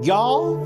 y'all?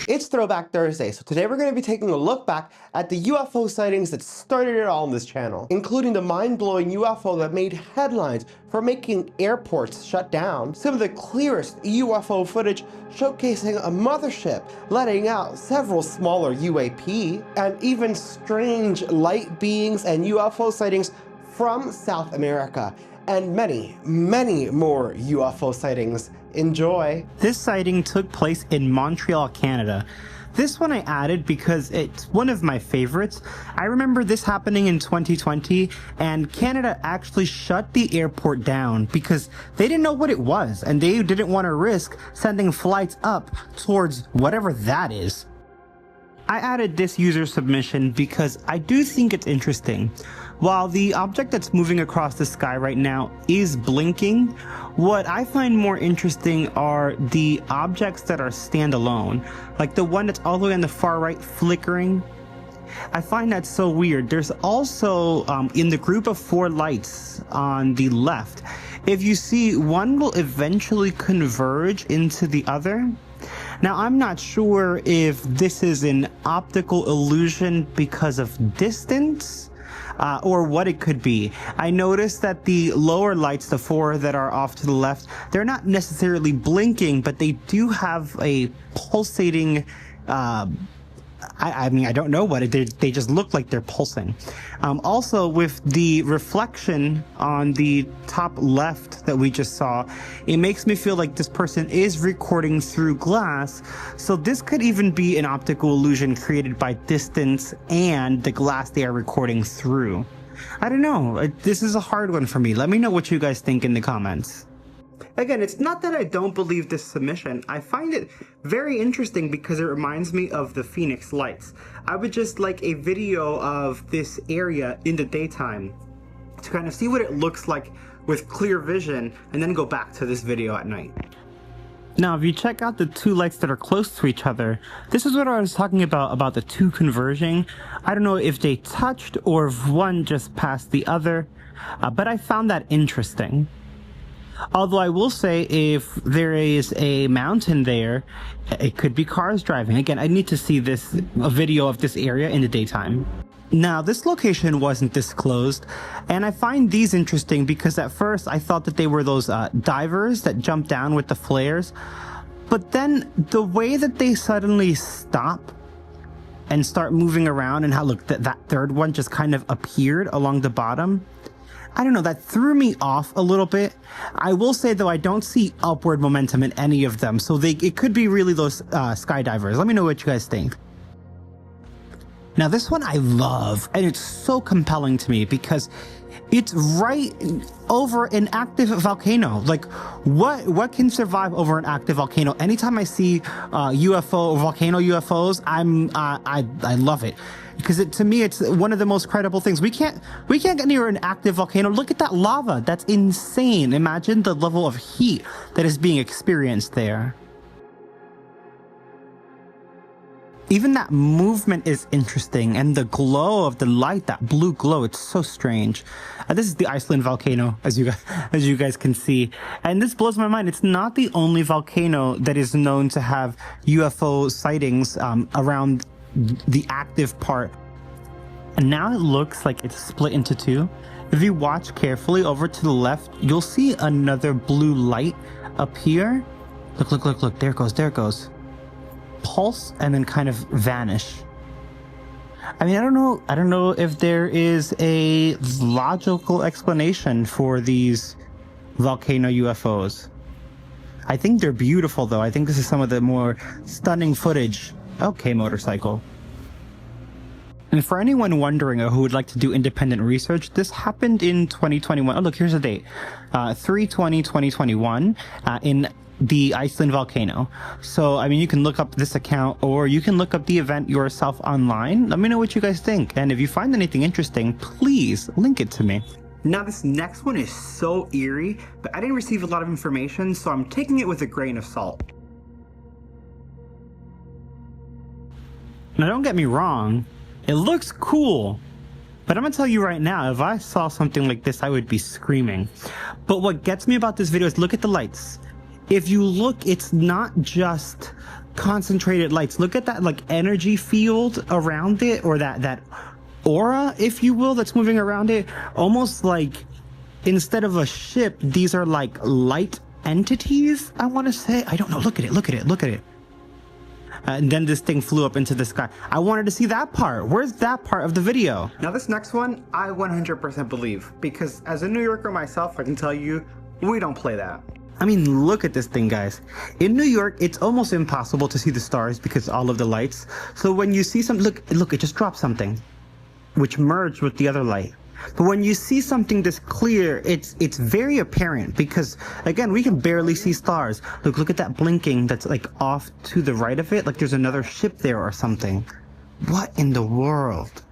It's Throwback Thursday, so today we're going to be taking a look back at the UFO sightings that started it all on this channel, including the mind-blowing UFO that made headlines for making airports shut down, some of the clearest UFO footage showcasing a mothership letting out several smaller UAP, and even strange light beings and UFO sightings from South America, and many, many more UFO sightings. Enjoy! This sighting took place in Montreal, Canada. This one I added because it's one of my favorites. I remember this happening in 2020, and Canada actually shut the airport down because they didn't know what it was, and they didn't want to risk sending flights up towards whatever that is. I added this user submission because I do think it's interesting. While the object that's moving across the sky right now is blinking, what I find more interesting are the objects that are standalone, like the one that's all the way on the far right flickering. I find that so weird. There's also, in the group of 4 lights on the left, if you see, one will eventually converge into the other. Now, I'm not sure if this is an optical illusion because of distance, or what it could be. I noticed that the lower lights, the 4 that are off to the left, they're not necessarily blinking, but they do have a pulsating, I mean, I don't know what they just look like they're pulsing. Also, with the reflection on the top left that we just saw, it makes me feel like this person is recording through glass. So this could even be an optical illusion created by distance and the glass they are recording through. I don't know. This is a hard one for me. Let me know what you guys think in the comments. Again, it's not that I don't believe this submission. I find it very interesting because it reminds me of the Phoenix Lights. I would just like a video of this area in the daytime to kind of see what it looks like with clear vision, and then go back to this video at night. Now, if you check out the 2 lights that are close to each other, this is what I was talking about the 2 converging. I don't know if they touched or if one just passed the other, but I found that interesting. Although I will say, if there is a mountain there, it could be cars driving. Again, I need to see a video of this area in the daytime. Now, this location wasn't disclosed, and I find these interesting because at first I thought that they were those divers that jump down with the flares. But then the way that they suddenly stop and start moving around, and how, look, that third one just kind of appeared along the bottom. I don't know, that threw me off a little bit. I will say, though, I don't see upward momentum in any of them, so it could be really those skydivers. Let me know what you guys think. Now, this one I love, and it's so compelling to me because it's right over an active volcano. Like, what can survive over an active volcano? Anytime I see volcano UFOs, I love it. Because to me, it's one of the most credible things. We can't get near an active volcano. Look at that lava. That's insane. Imagine the level of heat that is being experienced there. Even that movement is interesting, and the glow of the light, that blue glow, it's so strange. This is the Iceland volcano, as you guys can see. And this blows my mind. It's not the only volcano that is known to have UFO sightings around the active part. And now it looks like it's split into 2. If you watch carefully over to the left, you'll see another blue light up here. Look, there it goes. Pulse and then kind of vanish. I mean, I don't know if there is a logical explanation for these volcano UFOs. I think they're beautiful, though. I think this is some of the more stunning footage. Okay, motorcycle. And for anyone wondering who would like to do independent research, this happened in 2021. Oh, look, here's the date. 3/20/2021 in the Iceland volcano. So, I mean, you can look up this account, or you can look up the event yourself online. Let me know what you guys think. And if you find anything interesting, please link it to me. Now, this next one is so eerie, but I didn't receive a lot of information, so I'm taking it with a grain of salt. Now, don't get me wrong, it looks cool, but I'm gonna tell you right now, if I saw something like this, I would be screaming. But what gets me about this video is look at the lights. If you look, it's not just concentrated lights. Look at that like energy field around it, or that aura, if you will, that's moving around it. Almost like instead of a ship, these are like light entities, I want to say. I don't know. Look at it. Look at it. Look at it. And then this thing flew up into the sky. I wanted to see that part. Where's that part of the video? Now this next one, I 100% believe, because as a New Yorker myself, I can tell you, we don't play that. I mean, look at this thing, guys. In New York, it's almost impossible to see the stars because all of the lights. So when you see some, look, it just dropped something, which merged with the other light. But when you see something this clear, it's very apparent because, again, we can barely see stars. Look at that blinking that's like off to the right of it. Like there's another ship there or something. What in the world?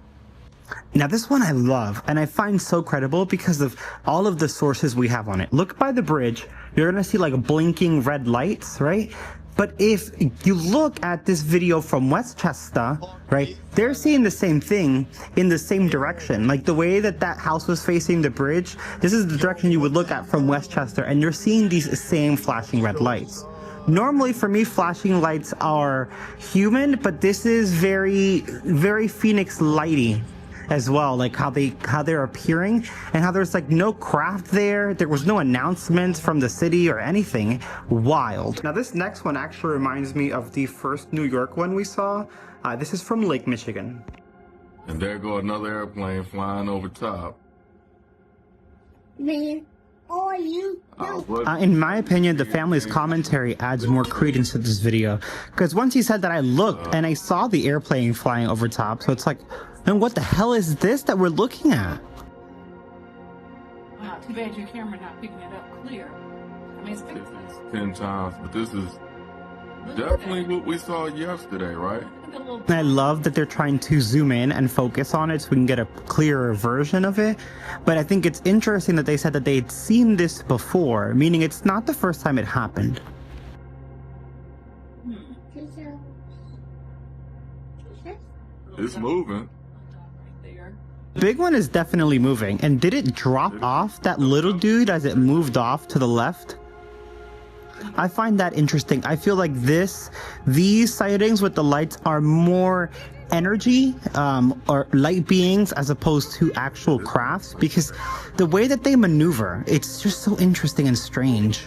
Now this one I love and I find so credible because of all of the sources we have on it. Look by the bridge, you're gonna see like blinking red lights, right? But if you look at this video from Westchester, right, they're seeing the same thing in the same direction. Like the way that house was facing the bridge, this is the direction you would look at from Westchester, and you're seeing these same flashing red lights. Normally for me, flashing lights are human, but this is very, very Phoenix lighty as well, like how they're appearing and how there's like no craft there. There was no announcements from the city or anything. Wild. Now this next one actually reminds me of the first New York one we saw. This is from Lake Michigan. And there go another airplane flying over top. Man, are you? In my opinion, the family's commentary adds more credence to this video, because once he said that, I looked and I saw the airplane flying over top, so it's like, and what the hell is this that we're looking at? Wow, too bad your camera not picking it up clear. I mean, it's 10 times, but this is definitely what we saw yesterday, right? I love that they're trying to zoom in and focus on it so we can get a clearer version of it. But I think it's interesting that they said that they'd seen this before, meaning it's not the first time it happened. It's moving. The big one is definitely moving. And did it drop off that little dude as it moved off to the left? I find that interesting. I feel like these sightings with the lights are more energy or light beings as opposed to actual crafts, because the way that they maneuver, it's just so interesting and strange.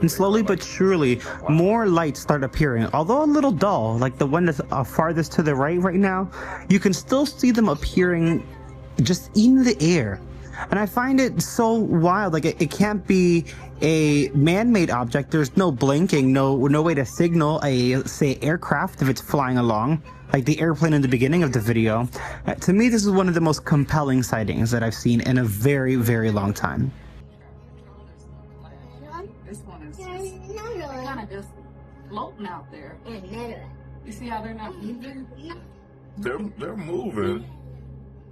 And slowly but surely, more lights start appearing. Although a little dull, like the one that's farthest to the right now, you can still see them appearing just in the air. And I find it so wild. Like it can't be a man-made object. There's no blinking, no way to signal a, say, aircraft if it's flying along, like the airplane in the beginning of the video. To me, this is one of the most compelling sightings that I've seen in a very, very long time. This one is kind of just floating out there. You see how they're not moving? They're moving.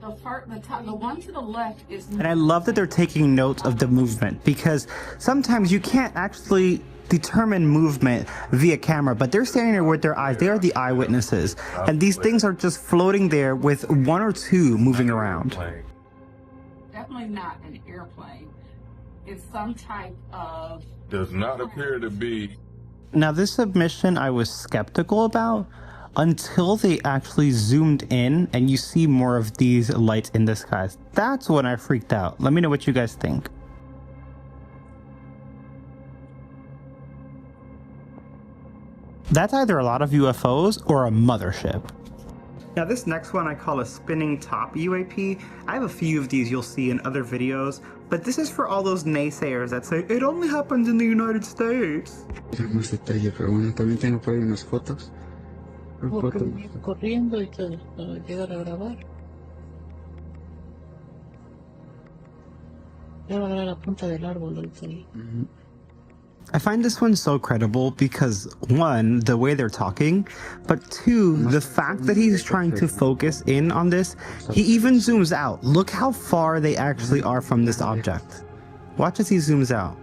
The one to the left is... And I love that they're taking note of the movement, because sometimes you can't actually determine movement via camera, but they're standing there with their eyes. They are the eyewitnesses. And these things are just floating there with one or two moving around. Definitely not an airplane. It's some type of... Does not appear to be. Now this submission I was skeptical about until they actually zoomed in and you see more of these lights in the skies. That's when I freaked out. Let me know what you guys think. That's either a lot of UFOs or a mothership. Now this next one I call a spinning top UAP. I have a few of these you'll see in other videos, but this is for all those naysayers that say it only happens in the United States. Más detalle, pero bueno, también tengo por ahí unas fotos. Corriendo y todo, para llegar a grabar. Ya va a grabar la punta del árbol ahorita. I find this one so credible because, one, the way they're talking, but two, the fact that he's trying to focus in on this. He even zooms out. Look how far they actually are from this object. Watch as he zooms out.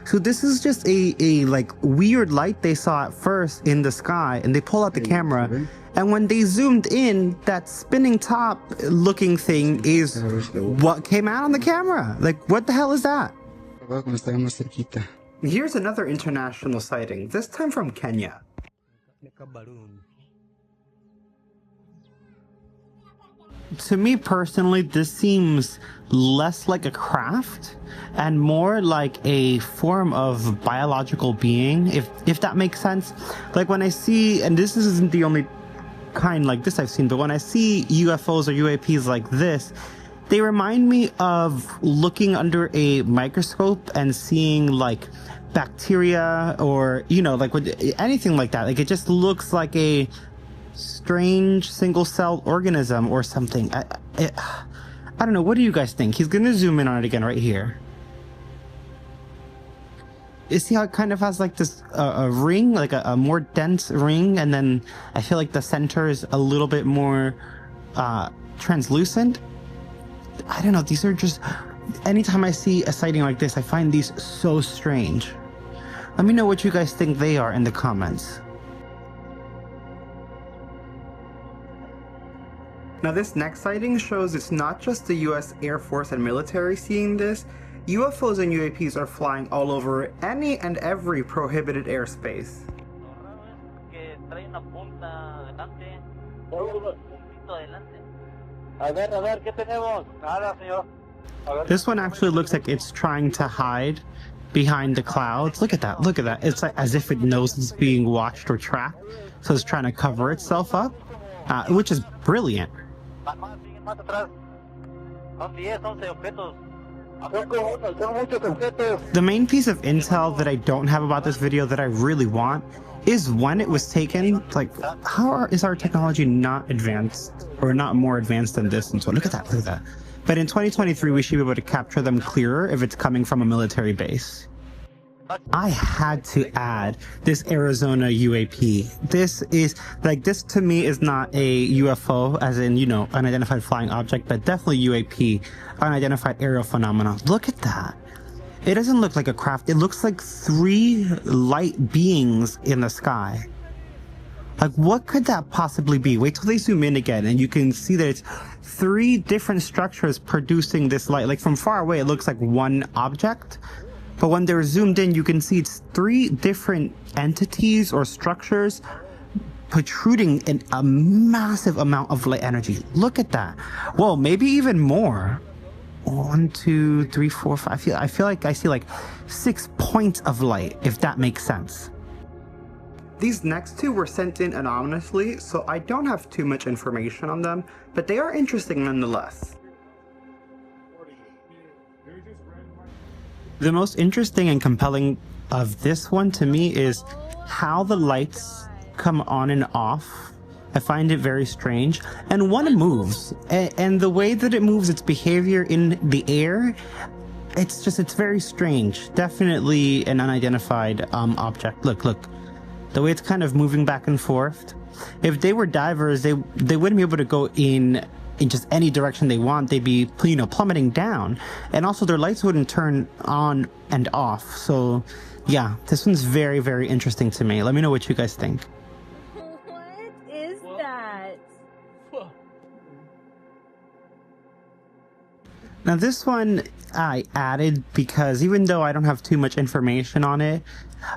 So this is just a like weird light they saw at first in the sky, and they pull out the camera, and when they zoomed in, that spinning top looking thing is what came out on the camera. Like, what the hell is that? Here's another international sighting, this time from Kenya. To me personally, this seems less like a craft and more like a form of biological being, if that makes sense. Like when I see, and this isn't the only kind like this I've seen, but when I see UFOs or UAPs like this, they remind me of looking under a microscope and seeing like bacteria or, you know, like anything like that. Like it just looks like a strange single-celled organism or something. I don't know. What do you guys think? He's gonna zoom in on it again right here. You see how it kind of has like this a ring, like a more dense ring, and then I feel like the center is a little bit more translucent. I don't know. These are just, anytime I see a sighting like this, I find these so strange. Let me know what you guys think they are in the comments. Now this next sighting shows it's not just the US Air Force and military seeing this. UFOs and UAPs are flying all over any and every prohibited airspace. This one actually looks like it's trying to hide behind the clouds. Look at that, look at that. It's like as if it knows it's being watched or tracked. So it's trying to cover itself up, which is brilliant. The main piece of intel that I don't have about this video that I really want is when it was taken. Like, how is our technology not advanced or not more advanced than this? And so look at that, look at that. But in 2023, we should be able to capture them clearer if it's coming from a military base. I had to add this Arizona UAP. This is, like, this to me is not a UFO, as in, you know, unidentified flying object, but definitely UAP, unidentified aerial phenomena. Look at that. It doesn't look like a craft. It looks like 3 light beings in the sky. Like, what could that possibly be? Wait till they zoom in again, and you can see that it's 3 different structures producing this light. Like, from far away, it looks like one object. But when they're zoomed in, you can see it's 3 different entities or structures protruding in a massive amount of light energy. Look at that. Well, maybe even more. 1, 2, 3, 4, 5. I feel like I see like 6 points of light, if that makes sense. These next 2 were sent in anonymously, so I don't have too much information on them, but they are interesting nonetheless. The most interesting and compelling of this one to me is how the lights come on and off. I find it very strange. And one moves, and the way that it moves, its behavior in the air, it's very strange. Definitely an unidentified object. Look, the way it's kind of moving back and forth. If they were divers, they wouldn't be able to go in just any direction they want. They'd be, you know, plummeting down, and also their lights wouldn't turn on and off. So yeah, this one's very, very interesting to me. Let me know what you guys think. What is that? Now this one I added because even though I don't have too much information on it,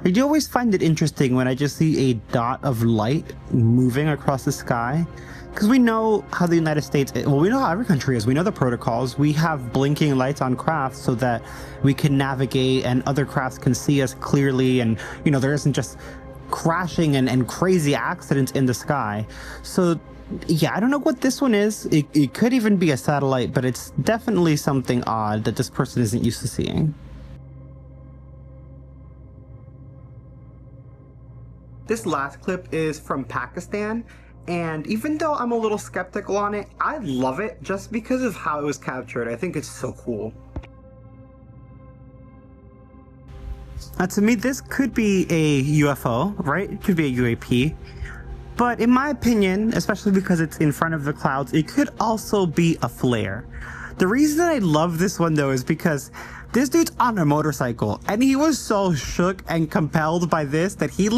I do always find it interesting when I just see a dot of light moving across the sky. Because we know how the United States, well, we know how every country is. We know the protocols. We have blinking lights on crafts so that we can navigate and other crafts can see us clearly. And, you know, there isn't just crashing and crazy accidents in the sky. So, yeah, I don't know what this one is. It could even be a satellite, but it's definitely something odd that this person isn't used to seeing. This last clip is from Pakistan. And even though I'm a little skeptical on it, I love it just because of how it was captured. I think it's so cool. To me, this could be a UFO, right? It could be a UAP. But in my opinion, especially because it's in front of the clouds, it could also be a flare. The reason I love this one though is because this dude's on a motorcycle and he was so shook and compelled by this that he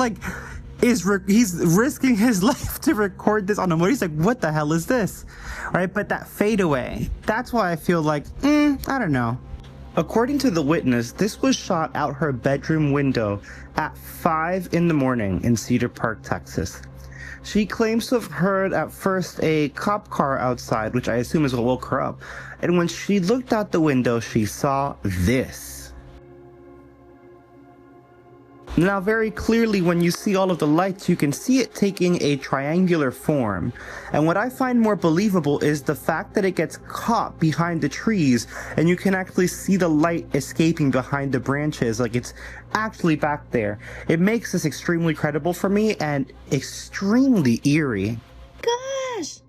he's risking his life to record this on a motor. He's like, what the hell is this? Right? But that fadeaway, that's why I feel like, I don't know. According to the witness, this was shot out her bedroom window at 5 in the morning in Cedar Park, Texas. She claims to have heard at first a cop car outside, which I assume is what woke her up. And when she looked out the window, she saw this. Now, very clearly, when you see all of the lights, you can see it taking a triangular form. And what I find more believable is the fact that it gets caught behind the trees and you can actually see the light escaping behind the branches, like it's actually back there. It makes this extremely credible for me and extremely eerie. Gosh!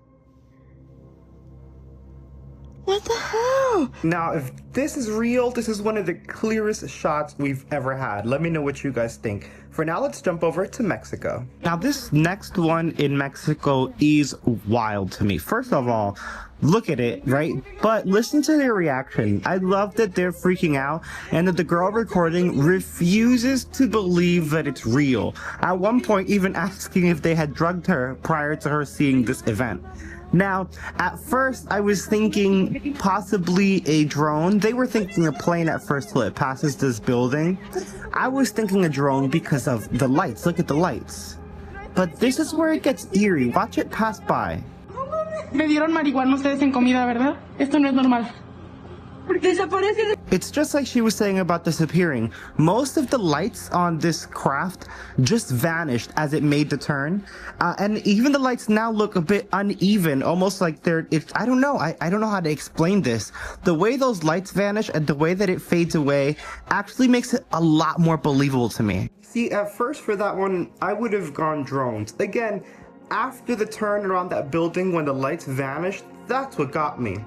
What the hell? Now, if this is real, this is one of the clearest shots we've ever had. Let me know what you guys think. For now, let's jump over to Mexico. Now, this next one in Mexico is wild to me. First of all, look at it, right? But listen to their reaction. I love that they're freaking out and that the girl recording refuses to believe that it's real. At one point, even asking if they had drugged her prior to her seeing this event. Now, at first, I was thinking possibly a drone. They were thinking a plane at first till it passes this building. I was thinking a drone because of the lights. Look at the lights. But this is where it gets eerie. Watch it pass by. Me dieron marihuana ustedes en comida, ¿verdad? Esto no es normal. It's just like she was saying about disappearing. Most of the lights on this craft just vanished as it made the turn. And even the lights now look a bit uneven, almost like I don't know. I don't know how to explain this. The way those lights vanish and the way that it fades away actually makes it a lot more believable to me. See, at first for that one, I would have gone drones. Again, after the turn around that building when the lights vanished, that's what got me.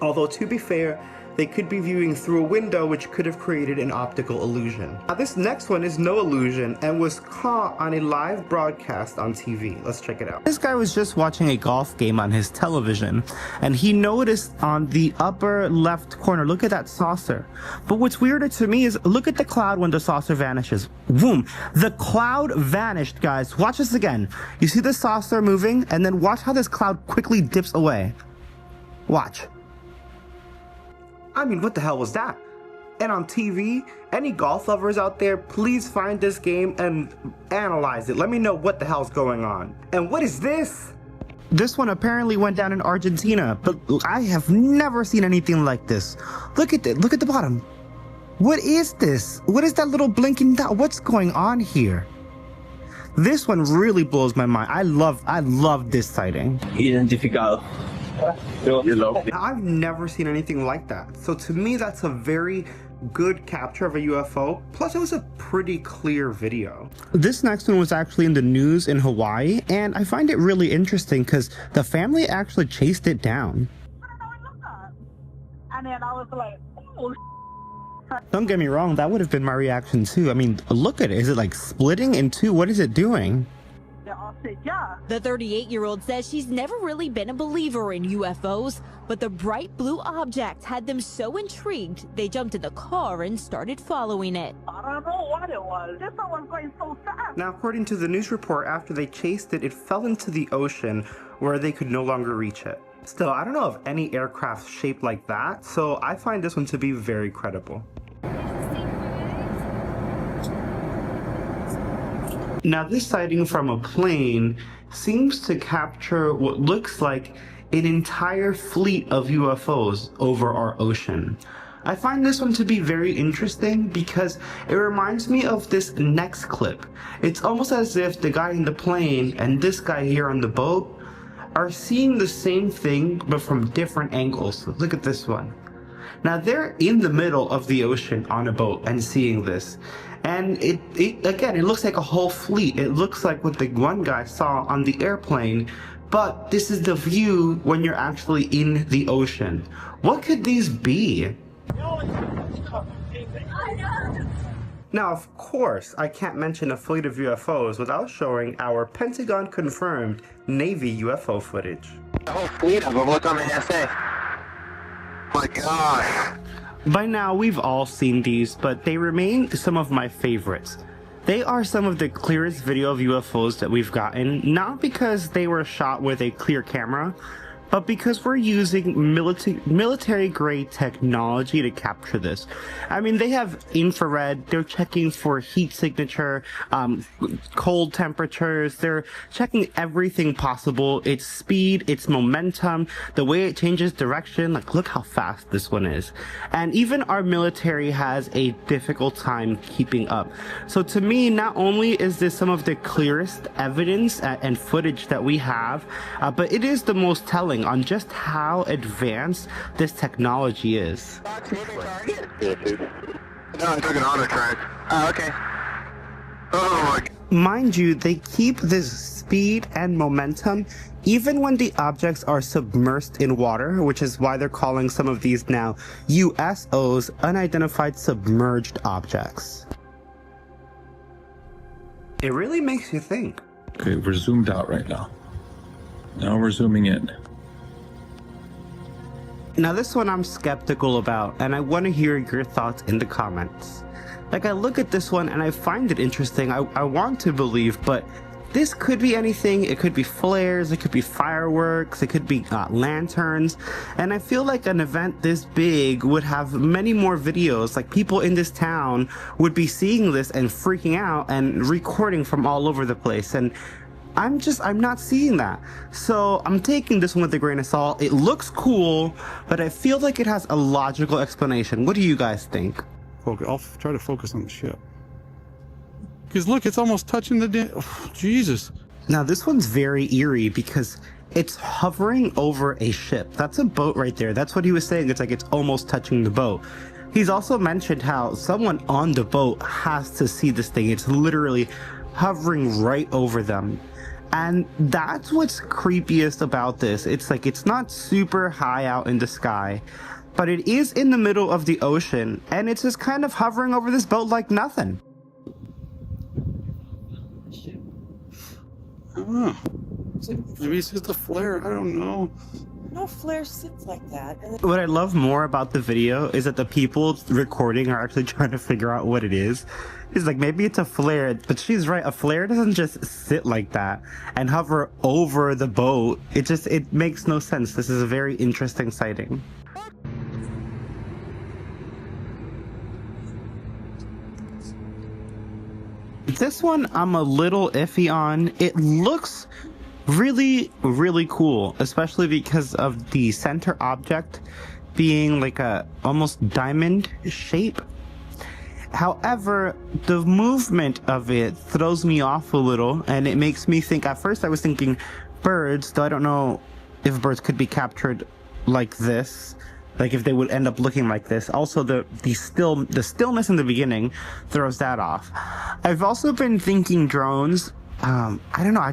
Although, to be fair, they could be viewing through a window which could have created an optical illusion. Now, this next one is no illusion and was caught on a live broadcast on TV. Let's check it out. This guy was just watching a golf game on his television and he noticed on the upper left corner, look at that saucer. But what's weirder to me is look at the cloud when the saucer vanishes. Boom! The cloud vanished, guys. Watch this again. You see the saucer moving and then watch how this cloud quickly dips away. Watch. I mean, what the hell was that? And on TV, any golf lovers out there, please find this game and analyze it. Let me know what the hell's going on. And what is this? This one apparently went down in Argentina, but I have never seen anything like this. Look at it. Look at the bottom. What is this? What is that little blinking dot? What's going on here? This one really blows my mind. I love this sighting. Identificado. I've never seen anything like that. So to me, that's a very good capture of a UFO. Plus, it was a pretty clear video. This next one was actually in the news in Hawaii, and I find it really interesting because the family actually chased it down. And then I was like, oh, Don't get me wrong, that would have been my reaction too. I mean, look at it. Is it like splitting in two? What is it doing? yeah. The 38-year-old says she's never really been a believer in UFOs, but the bright blue object had them so intrigued they jumped in the car and started following it. I don't know what it was. This one was going so fast. Now, according to the news report, after they chased it, it fell into the ocean where they could no longer reach it. Still, I don't know of any aircraft shaped like that, so I find this one to be very credible. Now, this sighting from a plane seems to capture what looks like an entire fleet of UFOs over our ocean. I find this one to be very interesting because it reminds me of this next clip. It's almost as if the guy in the plane and this guy here on the boat are seeing the same thing but from different angles. Look at this one. Now, they're in the middle of the ocean on a boat and seeing this. And again, it looks like a whole fleet. It looks like what the one guy saw on the airplane, but this is the view when you're actually in the ocean. What could these be? Now, of course, I can't mention a fleet of UFOs without showing our Pentagon-confirmed Navy UFO footage. The whole fleet of them, look on the SA. My gosh. By now, we've all seen these, but they remain some of my favorites. They are some of the clearest video of UFOs that we've gotten, not because they were shot with a clear camera, but because we're using military-grade technology to capture this. I mean, they have infrared, they're checking for heat signature, cold temperatures, they're checking everything possible, its speed, its momentum, the way it changes direction, like look how fast this one is. And even our military has a difficult time keeping up. So to me, not only is this some of the clearest evidence and footage that we have, but it is the most telling on just how advanced this technology is. No, I took an auto track. Oh, okay. Oh my. Mind you, they keep this speed and momentum even when the objects are submersed in water, which is why they're calling some of these now USOs, unidentified submerged objects. It really makes you think. Okay, we're zoomed out right now. Now we're zooming in. Now this one I'm skeptical about, and I want to hear your thoughts in the comments. Like, I look at this one and I find it interesting. I want to believe, but this could be anything. It could be flares, it could be fireworks, it could be lanterns. And I feel like an event this big would have many more videos. Like, people in this town would be seeing this and freaking out and recording from all over the place. And I'm not seeing that. So I'm taking this one with a grain of salt. It looks cool, but I feel like it has a logical explanation. What do you guys think? I'll try to focus on the ship. Because look, it's almost touching the oh, Jesus. Now this one's very eerie because it's hovering over a ship. That's a boat right there. That's what he was saying. It's like it's almost touching the boat. He's also mentioned how someone on the boat has to see this thing. It's literally hovering right over them. And that's what's creepiest about this. It's like it's not super high out in the sky, but it is in the middle of the ocean, and it's just kind of hovering over this boat like nothing. I don't know. Maybe it's just a flare. I don't know. No flare sits like that. What I love more about the video is that the people recording are actually trying to figure out what it is. It's like, maybe it's a flare, but she's right. A flare doesn't just sit like that and hover over the boat. It makes no sense. This is a very interesting sighting. This one I'm a little iffy on. It looks really, really cool, especially because of the center object being like a almost diamond shape. However, the movement of it throws me off a little, and it makes me think, at first I was thinking birds, though I don't know if birds could be captured like this. Like if they would end up looking like this. Also, the stillness in the beginning throws that off. I've also been thinking drones. I don't know.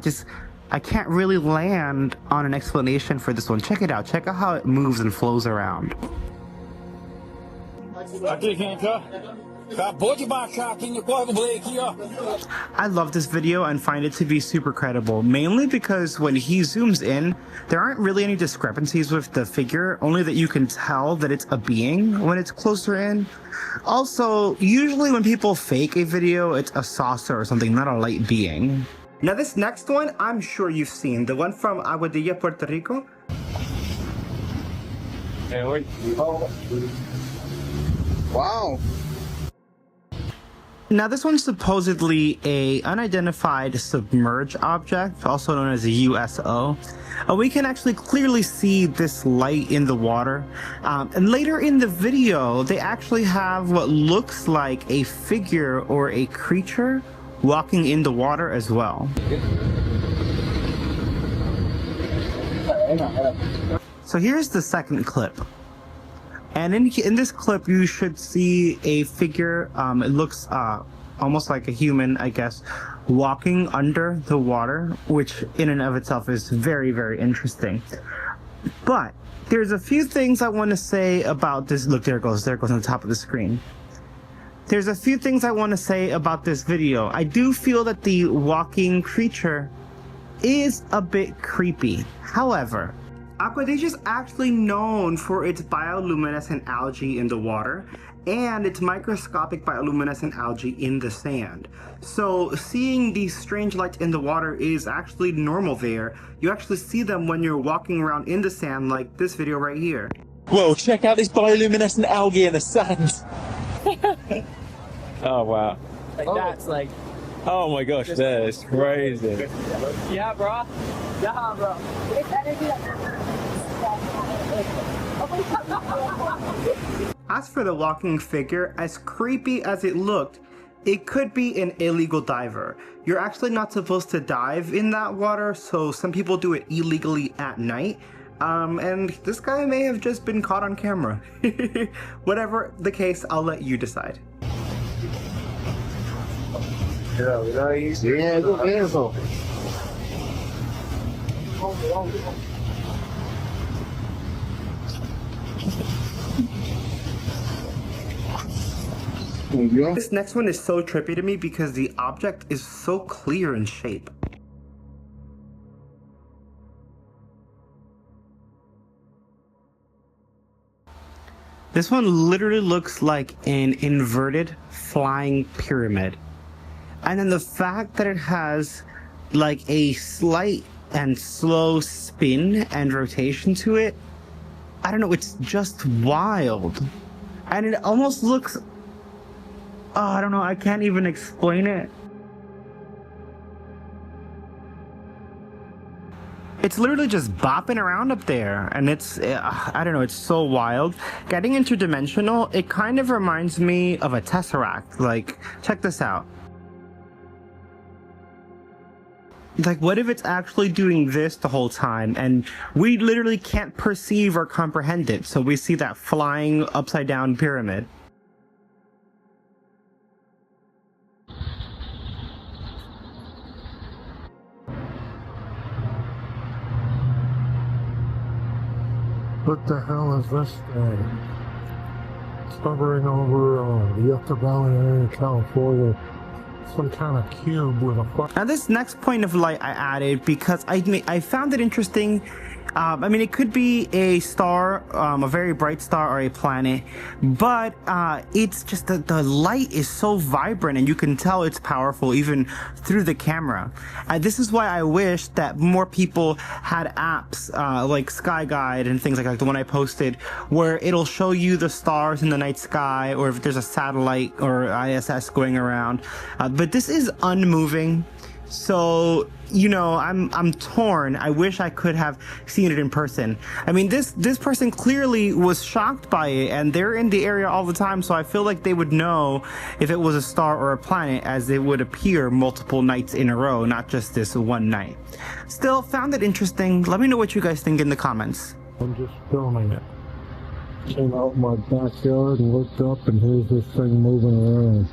I can't really land on an explanation for this one. Check it out. Check out how it moves and flows around. I love this video and find it to be super credible, mainly because when he zooms in, there aren't really any discrepancies with the figure, only that you can tell that it's a being when it's closer in. Also, usually when people fake a video, it's a saucer or something, not a light being. Now this next one, I'm sure you've seen, the one from Aguadilla, Puerto Rico. Wow. Now this one's supposedly a unidentified submerged object, also known as a USO. We can actually clearly see this light in the water. And later in the video, they actually have what looks like a figure or a creature walking in the water as well. So here's the second clip. And in this clip, you should see a figure. It looks almost like a human, I guess, walking under the water, which in and of itself is very, very interesting. But there's a few things I want to say about this. Look, there it goes on the top of the screen. There's a few things I want to say about this video. I do feel that the walking creature is a bit creepy. However, Aguadilla is actually known for its bioluminescent algae in the water, and it's microscopic bioluminescent algae in the sand. So seeing these strange lights in the water is actually normal there. You actually see them when you're walking around in the sand, like this video right here. Whoa, check out this bioluminescent algae in the sand. Oh wow. That's like, oh my gosh, that is crazy. yeah, bro. Yeah, bro. It's energy. As for the walking figure, as creepy as it looked, it could be an illegal diver. You're actually not supposed to dive in that water, so some people do it illegally at night. And this guy may have just been caught on camera. Whatever the case, I'll let you decide. This next one is so trippy to me because the object is so clear in shape. This one literally looks like an inverted flying pyramid. And then the fact that it has like a slight and slow spin and rotation to it, I don't know, it's just wild. And it almost looks, oh, I don't know, I can't even explain it. It's literally just bopping around up there, and it's, I don't know, it's so wild. Getting interdimensional, it kind of reminds me of a tesseract. Like, check this out. Like, what if it's actually doing this the whole time, and we literally can't perceive or comprehend it, so we see that flying upside down pyramid. What the hell is this thing? It's hovering over the Upper Valley area of California. Some kind of cube with a... Now this next point of light I added because I found it interesting. I mean, it could be a star, a very bright star, or a planet, but it's just that the light is so vibrant and you can tell it's powerful even through the camera. This is why I wish that more people had apps like Sky Guide and things like the one I posted, where it'll show you the stars in the night sky, or if there's a satellite or ISS going around. But this is unmoving. So, you know, I'm torn. I wish I could have seen it in person. I mean, this person clearly was shocked by it, and they're in the area all the time, so I feel like they would know if it was a star or a planet, as it would appear multiple nights in a row, not just this one night. Still, found it interesting. Let me know what you guys think in the comments. I'm just filming it. Came out in my backyard and looked up, and here's this thing moving around.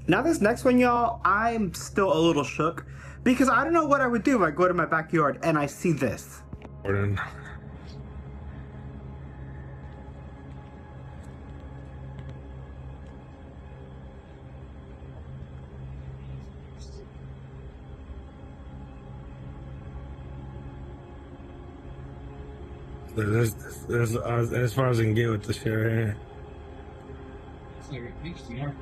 Now this next one, y'all, I'm still a little shook because I don't know what I would do if I go to my backyard and I see this. There's as far as I can get with the shit right here.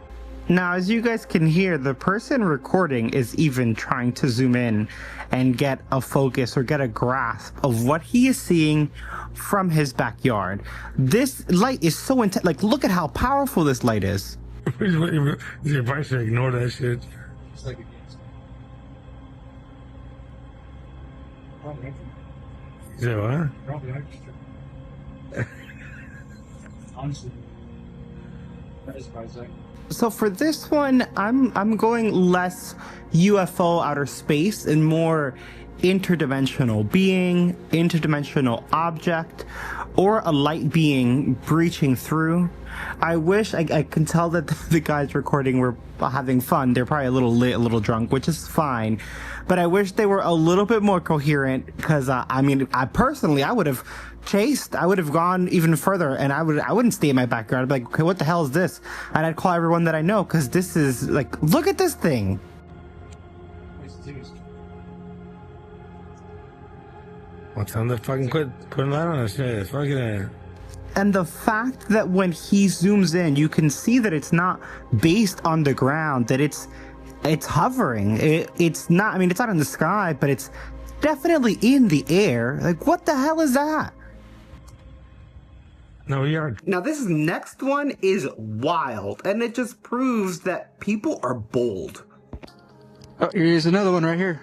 Now, as you guys can hear, the person recording is even trying to zoom in and get a focus or get a grasp of what he is seeing from his backyard. This light is so intense. Like, look at how powerful this light is. You probably should ignore that shit. it's like a game. You say what? Probably extra. Honestly. That is surprising. So for this one, I'm going less UFO outer space and more interdimensional being, interdimensional object, or a light being breaching through. I wish I can tell that the guys recording were having fun. They're probably a little lit, a little drunk, which is fine. But I wish they were a little bit more coherent because, I mean, I personally would have chased. I would have gone even further, and I wouldn't stay in my backyard. I'd be like, okay, what the hell is this? And I'd call everyone that I know because this is like, look at this thing. Well, tell them to fucking quit putting that on us shit. Fucking. And the fact that when he zooms in, you can see that it's not based on the ground, that it's hovering. It's not, I mean, it's not in the sky, but it's definitely in the air. Like, what the hell is that? No, we are. Now, this next one is wild, and it just proves that people are bold. Oh, here's another one right here.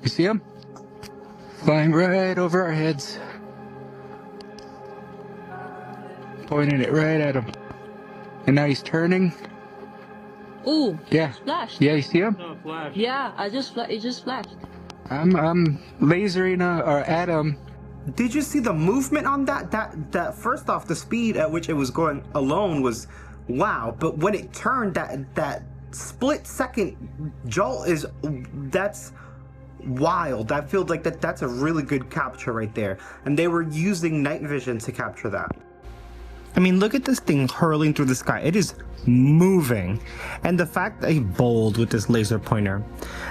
You see him? Flying right over our heads. Pointing it right at him. And now he's turning. Ooh. Yeah. Flashed. Yeah, you see him? No, flashed. Yeah, it just flashed. I'm lasering at him. Did you see the movement on that? That first off, the speed at which it was going alone was wow. But when it turned, that split second jolt that's wild. I feel like that's a really good capture right there. And they were using night vision to capture that. I mean, look at this thing hurling through the sky. It is moving. And the fact that he's bold with this laser pointer.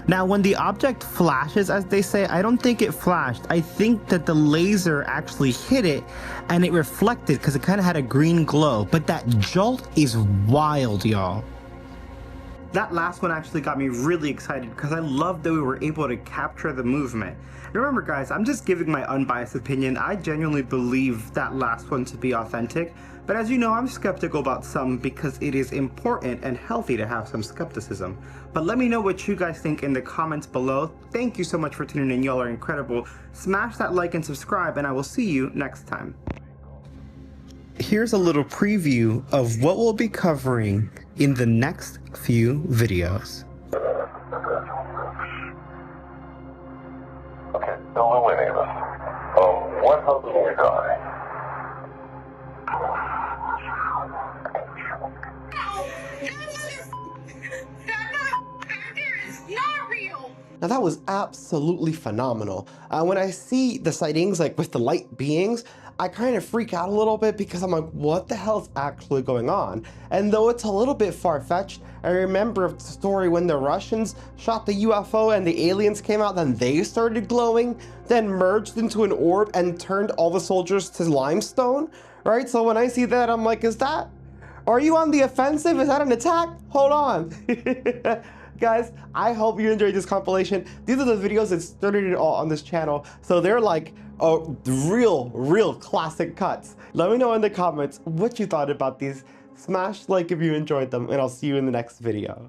Now, when the object flashes, as they say, I don't think it flashed. I think that the laser actually hit it and it reflected because it kind of had a green glow. But that jolt is wild, y'all. That last one actually got me really excited because I love that we were able to capture the movement. Remember guys, I'm just giving my unbiased opinion. I genuinely believe that last one to be authentic, but as you know, I'm skeptical about some because it is important and healthy to have some skepticism. But let me know what you guys think in the comments below. Thank you so much for tuning in, y'all are incredible. Smash that like and subscribe, and I will see you next time. Here's a little preview of what we'll be covering in the next few videos. Okay, Bioluminescence. What happens when we die? Now that was absolutely phenomenal. When I see the sightings like with the light beings, I kind of freak out a little bit because I'm like, what the hell is actually going on? And though it's a little bit far-fetched, I remember the story when the Russians shot the UFO and the aliens came out, then they started glowing, then merged into an orb and turned all the soldiers to limestone, right? So when I see that, I'm like, are you on the offensive? Is that an attack? Hold on. Guys, I hope you enjoyed this compilation. These are the videos that started it all on this channel. So they're like real classic cuts. Let me know in the comments what you thought about these. Smash like if you enjoyed them, and I'll see you in the next video.